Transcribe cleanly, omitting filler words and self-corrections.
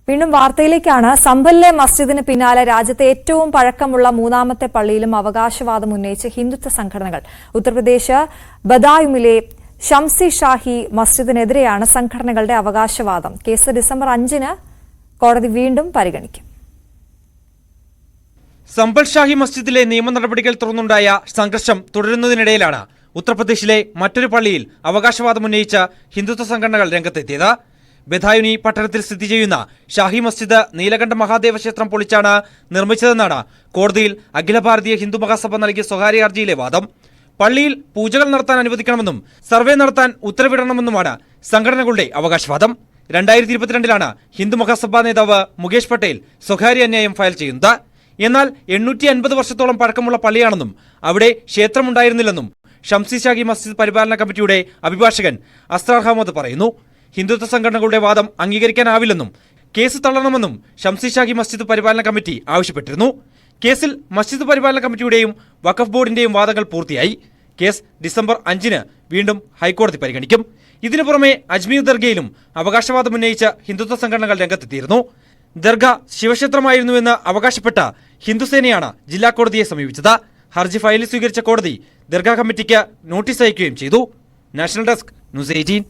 വീണ്ടും വാർത്തയിലേക്കാണ്. സംഭലിലെ മസ്ജിദിന് പിന്നാലെ രാജ്യത്തെ ഏറ്റവും പഴക്കമുള്ള മൂന്നാമത്തെ പള്ളിയിലും അവകാശവാദം ഉന്നയിച്ച് ഹിന്ദുത്വ സംഘടനകൾ. ഉത്തർപ്രദേശ് ബദായുമിലെ ഷംസി ഷാഹി മസ്ജിദിനെതിരെയാണ് സംഘടനകളുടെ അവകാശവാദം. കേസ് ഡിസംബർ 5-ന് കോടതി വീണ്ടും പരിഗണിക്കും. സംഭൽ ഷാഹി മസ്ജിദിലെ നിയമ നടപടികൾ തുറന്നുണ്ടായ സംഘർഷം തുടരുന്നതിനിടയിലാണ് ഉത്തർപ്രദേശിലെ മറ്റൊരു പള്ളിയിൽ അവകാശവാദം ഉന്നയിച്ച ഹിന്ദുത്വ സംഘടനകൾ രംഗത്തെത്തിയത്. ബദായുനി പട്ടണത്തിൽ സ്ഥിതി ചെയ്യുന്ന ഷാഹി മസ്ജിദ് നീലകണ്ഠ മഹാദേവ ക്ഷേത്രം പൊളിച്ചാണ് നിർമ്മിച്ചതെന്നാണ് കോടതിയിൽ അഖില ഭാരതീയ ഹിന്ദു മഹാസഭ നൽകിയ സ്വകാര്യ ഹർജിയിലെ വാദം. പള്ളിയിൽ പൂജകൾ നടത്താൻ അനുവദിക്കണമെന്നും സർവേ നടത്താൻ ഉത്തരവിടണമെന്നുമാണ് സംഘടനകളുടെ അവകാശവാദം. 2022-ലാണ് ഹിന്ദു മഹാസഭാ നേതാവ് മുകേഷ് പട്ടേൽ സ്വകാര്യ അന്യായം ഫയൽ ചെയ്യുന്നത്. എന്നാൽ 850 വർഷത്തോളം പഴക്കമുള്ള പള്ളിയാണെന്നും അവിടെ ക്ഷേത്രമുണ്ടായിരുന്നില്ലെന്നും ഷംസി ഷാഹി മസ്ജിദ് പരിപാലന കമ്മിറ്റിയുടെ അഭിഭാഷകൻ അസ്രാർ അഹമ്മദ് പറയുന്നു. ഹിന്ദുത്വ സംഘടനകളുടെ വാദം അംഗീകരിക്കാനാവില്ലെന്നും കേസ് തള്ളണമെന്നും ഷംസി ഷാഹി മസ്ജിദ് പരിപാലന കമ്മിറ്റി ആവശ്യപ്പെട്ടിരുന്നു. കേസിൽ മസ്ജിദ് പരിപാലന കമ്മിറ്റിയുടെയും വഖഫ് ബോർഡിന്റെയും വാദങ്ങൾ പൂർത്തിയായി. കേസ് ഡിസംബർ 5-ന് വീണ്ടും ഹൈക്കോടതി പരിഗണിക്കും. ഇതിനു പുറമെ അജ്മീർ ദർഗയിലും അവകാശവാദം ഉന്നയിച്ച ഹിന്ദുത്വ സംഘടനകൾ രംഗത്തെത്തിയിരുന്നു. ദർഗ ശിവക്ഷേത്രമായിരുന്നുവെന്ന് അവകാശപ്പെട്ട ഹിന്ദുസേനയാണ് ജില്ലാ കോടതിയെ സമീപിച്ചത്. ഹർജി ഫയലിൽ സ്വീകരിച്ച കോടതി ദർഗ കമ്മിറ്റിക്ക് നോട്ടീസ് അയക്കുകയും ചെയ്തു. National desk news 18.